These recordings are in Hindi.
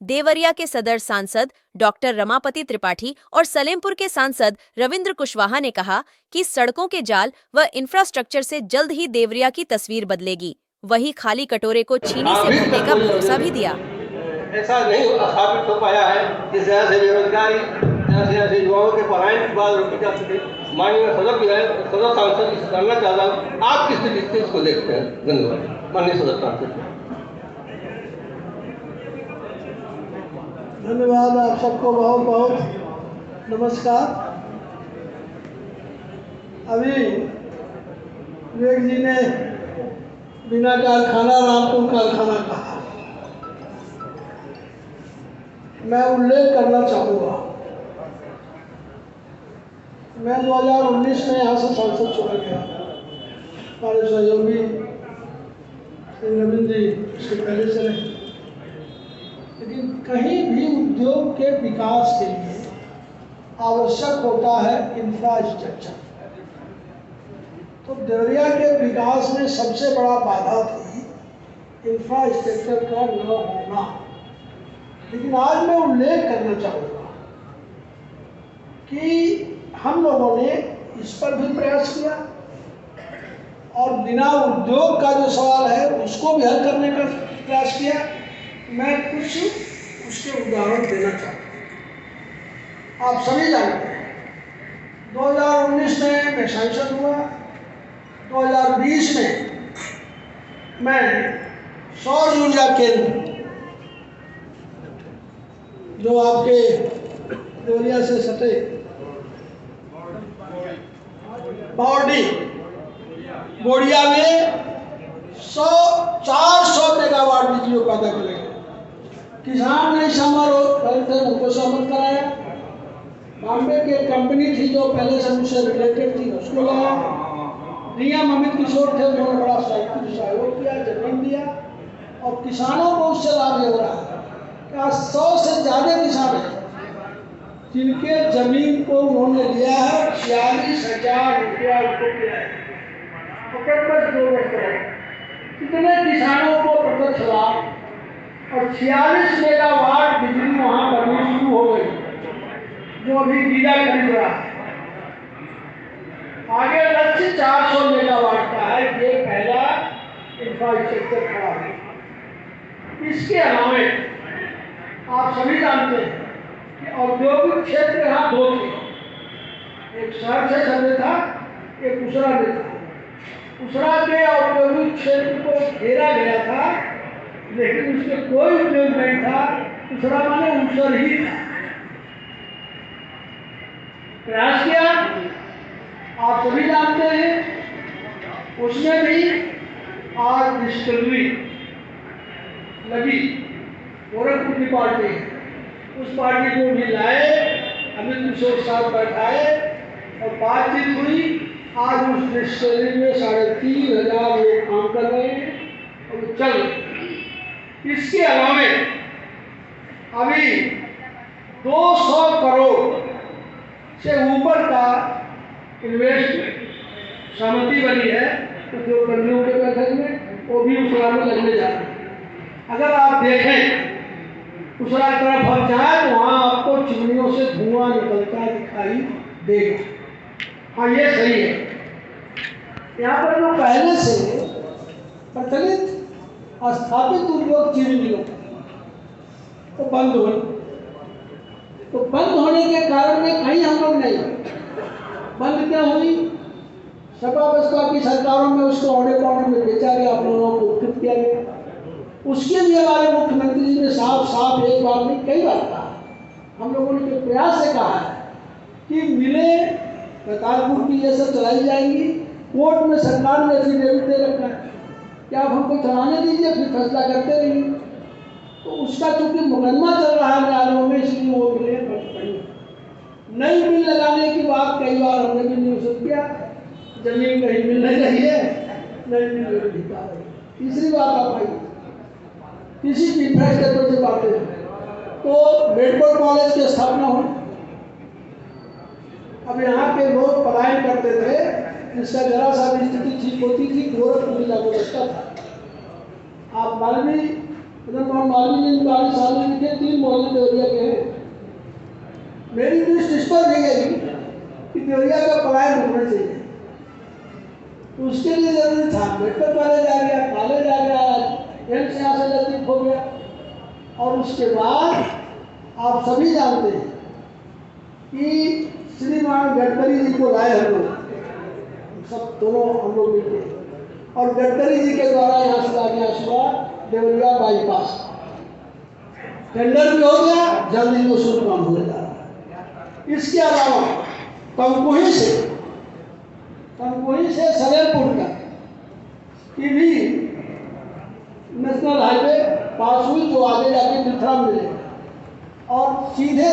देवरिया के सदर सांसद डॉक्टर रमापति त्रिपाठी और सलेमपुर के सांसद रविंद्र कुशवाहा ने कहा कि सड़कों के जाल व इंफ्रास्ट्रक्चर से जल्द ही देवरिया की तस्वीर बदलेगी। वही खाली कटोरे को छीनी से भरने का भरोसा भी दिया। ऐसा नहीं स्थापित हो पाया है कि जहाँ से बेरोजगारी, जहाँ से युवाओं के पलायन की बात रोकी जा सके। माननीय सदर सांसद इस करना चाहता हूँ, आप किस दृष्टि से इसको देखते हैं? धन्यवाद माननीय सदर सांसद। धन्यवाद, आप सबको बहुत बहुत नमस्कार। अभी विवेक जी ने बिना कारखाना रामपुर कारखाना कहा। मैं उल्लेख करना चाहूँगा, मैं 2019 में यहाँ से सांसद चुना गया। हमारे सहयोगी श्री रविंद्र जी उसके पहले से रहे। लेकिन कहीं भी उद्योग के विकास के लिए आवश्यक होता है इंफ्रास्ट्रक्चर। तो देवरिया के विकास में सबसे बड़ा बाधा थी इंफ्रास्ट्रक्चर का न होना। लेकिन आज मैं उल्लेख करना चाहूँगा कि हम लोगों ने इस पर भी प्रयास किया और बिना उद्योग का जो सवाल है उसको भी हल करने का प्रयास किया। मैं कुछ उसके उदाहरण देना चाहता हूँ। आप सभी जानते हैं 2019 में मैं सांसद हुआ, 2020 में मैं सौर ऊर्जा केंद्र जो आपके देवरिया से सटे बावड़ी गोड़िया में 400 मेगावाट बिजली पैदा करेंगे। किसान ने समारोह उनको सहमत कराया। बॉम्बे की एक कंपनी थी जो पहले से मुझसे रिलेटेड थी, उसको लाया। डीएम अमित किशोर थे, उन्होंने बड़ा सहयोग किया, जमीन दिया और किसानों को उससे लाभ हो रहा है। 100 से ज़्यादा किसान हैं जिनके जमीन को उन्होंने लिया है। 46,000 रुपया उनको दिया है। बस 2 वर्ष करें कितने किसानों को प्रत्यक्ष लाभ और 46 मेगावाट बिजली वहाँ बननी शुरू हो गई, जो अभी गीला खरीद रहा है। आगे लक्ष्य 400 मेगावाट का है। ये पहला इंफ्रास्ट्रक्चर खड़ा है। इसके अलावा आप सभी जानते हैं कि औद्योगिक क्षेत्र यहाँ 2 थे, एक शहर से सटे था, एक उसरा में था। उसरा के औद्योगिक क्षेत्र को घेरा गया था, लेकिन उसके कोई उद्योग नहीं था। उसरा माने उसर ही था। प्रयास किया, आप सभी जानते हैं। उसमें भी आज डिस्टिलरी लगी, गोरखपुर की पार्टी, उस पार्टी को भी लाए, अमित किशोर साहब बैठाए और बातचीत हुई। आज उस डिस्टिलरी में 3,500 लोग काम कर रहे हैं और चल रहे। इसके अलावा अभी 200 करोड़ से ऊपर का इन्वेस्टमेंट सहमति बनी है उद्योगकर्मियों के बैठक में, वो भी उस में लगने जा रहे हैं। अगर आप देखें दूसरा तरफ हम जाए तो वहाँ आपको चिमनियों से धुआं निकलता दिखाई देगा। हाँ, ये सही है। यहाँ पर जो पहले से प्रचलित स्थापित उद्योग चिमनियों तो बंद हुई, तो बंद होने के कारण में कहीं हम लोग नहीं बंद क्या हुई। सपा बसपा की सरकारों में उसको औने पौने में बेचा गया, आप लोगों को उपकृत किया गया। उसके लिए हमारे मुख्यमंत्री जी ने साफ एक बार नहीं कई बार कहा। हम लोगों ने प्रयास से कहा है कि मिले करतारपुर की ये सब चलाई जाएंगी। कोर्ट में सरकार ने एफिडेविट दे रखा है कि आप हमको चलाने दीजिए, फिर फैसला करते रहिए। तो उसका चूंकि मुकदमा चल रहा है न्यायालयों में, इसलिए वो मिले नई मिल लगाने की बात कई बार हमने भी न्यूज किया। जमीन कहीं मिल नहीं रही है, नई मिल दिखा रही। तीसरी बात आप आई किसी भी इंफ्रास्ट्रक्चर से बातें तो मेडिकल कॉलेज की स्थापना हुई। अब यहाँ के लोग पलायन करते थे, जिसका जरा सा भी स्थिति ठीक होती थी, गोरखपुर जाकर बचता था। आप मालवी जी 40 साल में लिखे 3 देवरिया के हैं। मेरी दृष्टि इस पर भी गई कि देवरिया का पलायन होना चाहिए। तो उसके लिए जरूरी था मेडिकल कॉलेज आ गया, कॉलेज आ गया, एम्स यहाँ से नजदीक हो गया। और उसके बाद आप सभी जानते हैं कि श्रीमान गडकरी जी को लाए हम लोग, सब दोनों हम लोग मिलते, और गडकरी जी के द्वारा यहाँ से आज्ञा हुआ देवरिया बाईपास। टेंडर भी हो गया, जल्द ही वो शुरू काम हो जा रहा है। इसके अलावा तमकुही से सलेमपुर तक की भी नेशनल हाईवे पास हुई, जो आगे जाके मिथिला मिले, और सीधे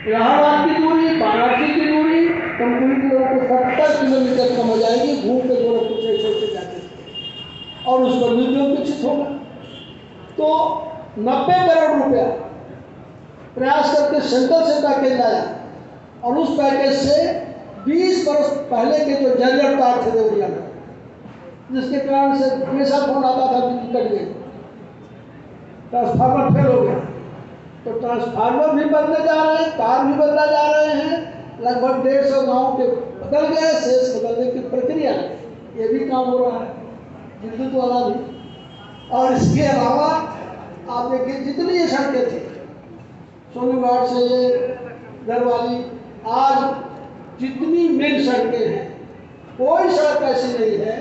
इलाहाबाद की दूरी, वाराणसी की दूरी, तमकुही की दूरी 70 किलोमीटर कम हो जाएगी। घूम के गोरखपुर से छोटे जाते थे, और उस पर भी विकसित होगा। तो 90 करोड़ रुपया प्रयास करके सेंटर से पैकेज लाया, और उस पैकेज से 20 वर्ष पहले के जो जर्जर तार थे देवरिया में, जिसके कारण से हमेशा फोन आता था बिजली कट गई, ट्रांसफार्मर फेल हो गया, तो ट्रांसफार्मर भी बदले जा रहे हैं, तार भी बदला जा रहे हैं। लगभग 150 गाँव के बदल गए, शेष बदलने की प्रक्रिया, ये भी काम हो रहा है, विद्युत वाला भी। और इसके अलावा आप देखिए जितनी ये सड़कें थी, सोनीघाट से ये दरवाली, आज जितनी मेन सड़कें हैं, कोई सड़क ऐसी नहीं है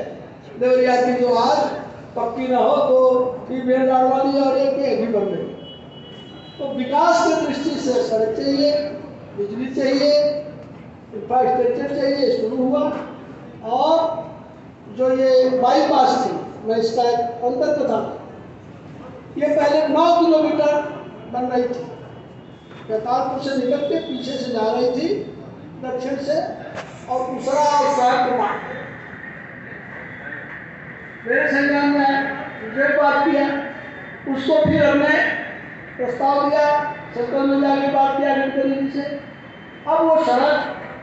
देवरिया की जो आज पक्की ना हो। तो बेलदार वाली और एक भी बन गई। तो विकास की दृष्टि से सड़क चाहिए, बिजली चाहिए, इंफ्रास्ट्रक्चर चाहिए, शुरू हुआ। और जो ये बाईपास थी, मैं इसका एक अंतर कथा, ये पहले 9 किलोमीटर बन रही थी, करतारपुर से निकल के पीछे से जा रही थी दक्षिण से, और दूसरा शहर के बाद मेरे संज्ञान में मुझे बात किया, उसको फिर हमने प्रस्ताव दिया, सेंट्रल में जाके बात किया गडकरी जी से। अब वो सड़क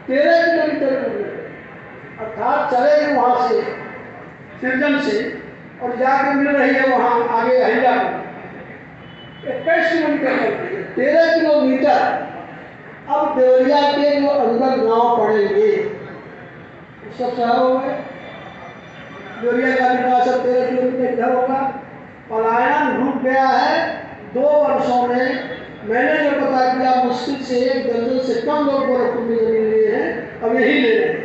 13 किलोमीटर हो गई, अर्थात चलेगी वहाँ से सिरजन से और जाके मिल रही है वहाँ आगे हरियाणा 21 किलोमीटर, 13 किलोमीटर। अब देवरिया के जो अंदर गांव पड़ेंगे सब शहरों में, देवरिया का विकास 13 किलोमीटर इधर होगा। पलायन रुक गया है 2 वर्षों में। मैंने जो पता किया, मुश्किल से 1 दर्जन से कम लोग गोरखपुर में जमीन लिए हैं, अब यही ले रहे हैं।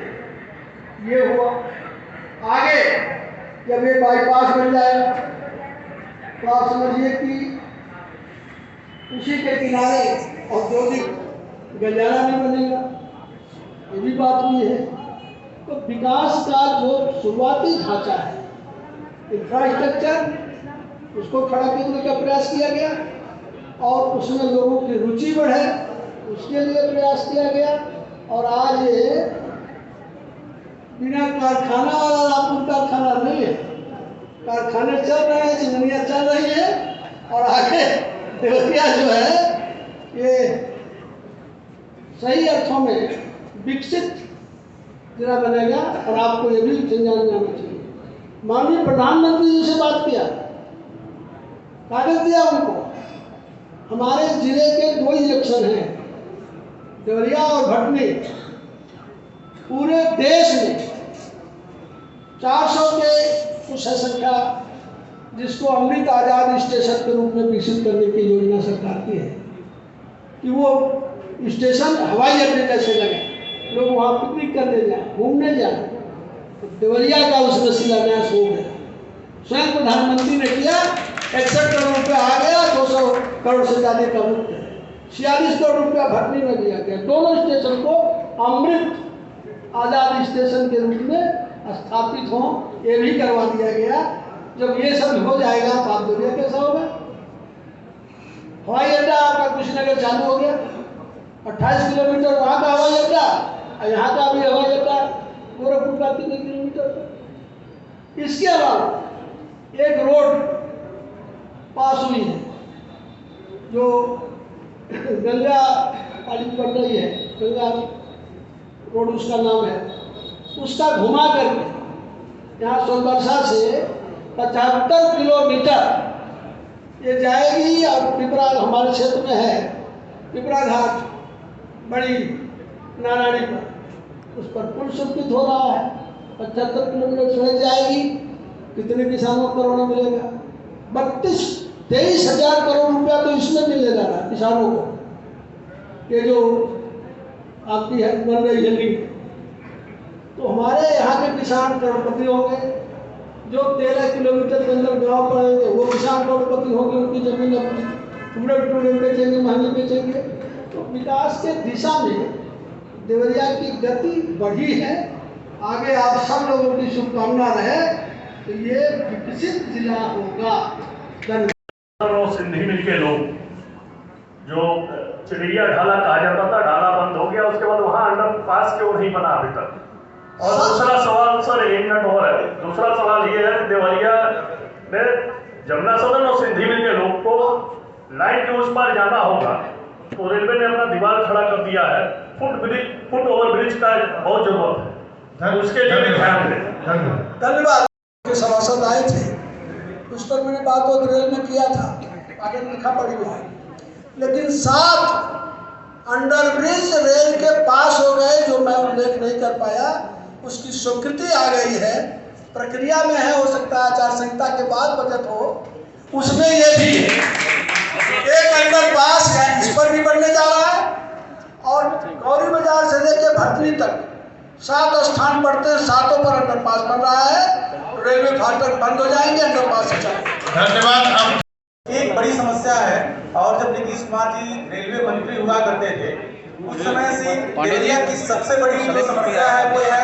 ये हुआ। आगे जब ये बाईपास बन जाएगा तो आप समझिए कि उसी के किनारे औद्योगिक गलियारा भी बनेगा, ये भी बात हुई है। तो विकास का जो शुरुआती ढांचा है, इंफ्रास्ट्रक्चर, उसको खड़ा करने का प्रयास किया गया, और उसमें लोगों की रुचि बढ़े, उसके लिए प्रयास किया गया। और आज ये बिना कारखाना वाला रामपुर कारखाना नहीं है, कारखाने चल रहे हैं, चिमनियाँ चल रही है, और आगे देवरिया जो है ये सही अर्थों में विकसित जिला बनेगा। और आपको ये भी संज्ञान में आना चाहिए, माननीय प्रधानमंत्री जी से बात किया, कागज दिया उनको। हमारे जिले के 2 इलेक्शन हैं, देवरिया और भटनी। पूरे देश में 400 के कुछ है संख्या, जिसको अमृत आज़ाद स्टेशन के रूप में विकसित करने की योजना सरकार की है, कि वो स्टेशन हवाई अड्डे जैसे लगे, लोग वहाँ पिकनिक करने जाए, घूमने जाए। तो देवरिया का उसमें शिलान्यास हो गया, स्वयं प्रधानमंत्री ने किया। 61 करोड़ रुपया आ गया, 200 करोड़ से ज़्यादा का मुक्त है। 46 करोड़ रुपया भटनी में दिया गया। दोनों स्टेशन को अमृत आज़ाद स्टेशन के रूप में स्थापित हों, ये भी करवा दिया गया। जब ये सब हो जाएगा तो आप देवरिया कैसा होगा? हवाई अड्डा आपका कुशीनगर चालू हो गया, 28 किलोमीटर वहाँ का हवाई अड्डा, और यहाँ का भी हवाई अड्डा गोरखपुर का 3 किलोमीटर। इसके अलावा एक रोड पास हुई है जो गंगा वाली पड़ रही है, गंगा रोड उसका नाम है, उसका घुमा करके यहाँ सोनबरसा से 75 किलोमीटर ये जाएगी, और पिपरा हमारे पिपरा घाट बड़ी नारायणी पर, उस पर पुल स्वीकृत हो रहा है। 75 किलोमीटर सड़क जाएगी, कितने किसानों को करोड़ों मिलेगा? 23,000 करोड़ रुपया तो इसमें मिलेगा ना किसानों को, ये जो आपकी है बन रही है लिंक। तो हमारे यहाँ के किसान करोड़पति होंगे, जो 13 किलोमीटर के अंदर गाँव पड़ेंगे वो किसान करोड़पति होंगे, उनकी जमीन अपनी टुकड़े टुकड़े बेचेंगे, महंगी बेचेंगे। तो विकास के दिशा में देवरिया की गति बढ़ी है। आगे आप सब लोगों की शुभकामना रहे तो ये विकसित जिला होगा। और सिंधी मिल के लोग जो चिड़िया ढाला कहा जाता था, ढाला बंद हो गया, उसके बाद वहाँ अंडर पास क्यों नहीं बना अभी तक? और दूसरा सवाल सर, 1 मिनट और है। दूसरा सवाल ये है कि देवरिया में जमुना सदन और सिंधी मिल के लोग को लाइन के उस पार जाना होगा, तो रेलवे ने अपना दीवार खड़ा कर दिया है। फुट ओवर ब्रिज का बहुत जरूरत है, उसके लिए भी ध्यान दें। धन्यवाद। सभासद आए थे, उस पर मैंने बात और रेल में किया था, आगे लिखा पड़ी हुई है। लेकिन 7 अंडरब्रिज रेल के पास हो गए, जो मैं उल्लेख नहीं कर पाया, उसकी स्वीकृति आ गई है, प्रक्रिया में है। हो सकता है आचार संहिता के बाद बजट हो, उसमें ये भी है। एक अंडरपास इस पर भी बनने जा रहा है, और गौरी बाजार से लेकर भटनी तक 7 स्थान पड़ते हैं, 7 पर अंडरपास बन रहा है। रेलवे फाटक बंद हो जाएंगे, अंडरपास से चलेंगे। धन्यवाद। एक बड़ी समस्या है, और जब नीतीश कुमार जी रेलवे मंत्री हुआ करते थे, उस समय से देवरिया की सबसे बड़ी जो समस्या है वो है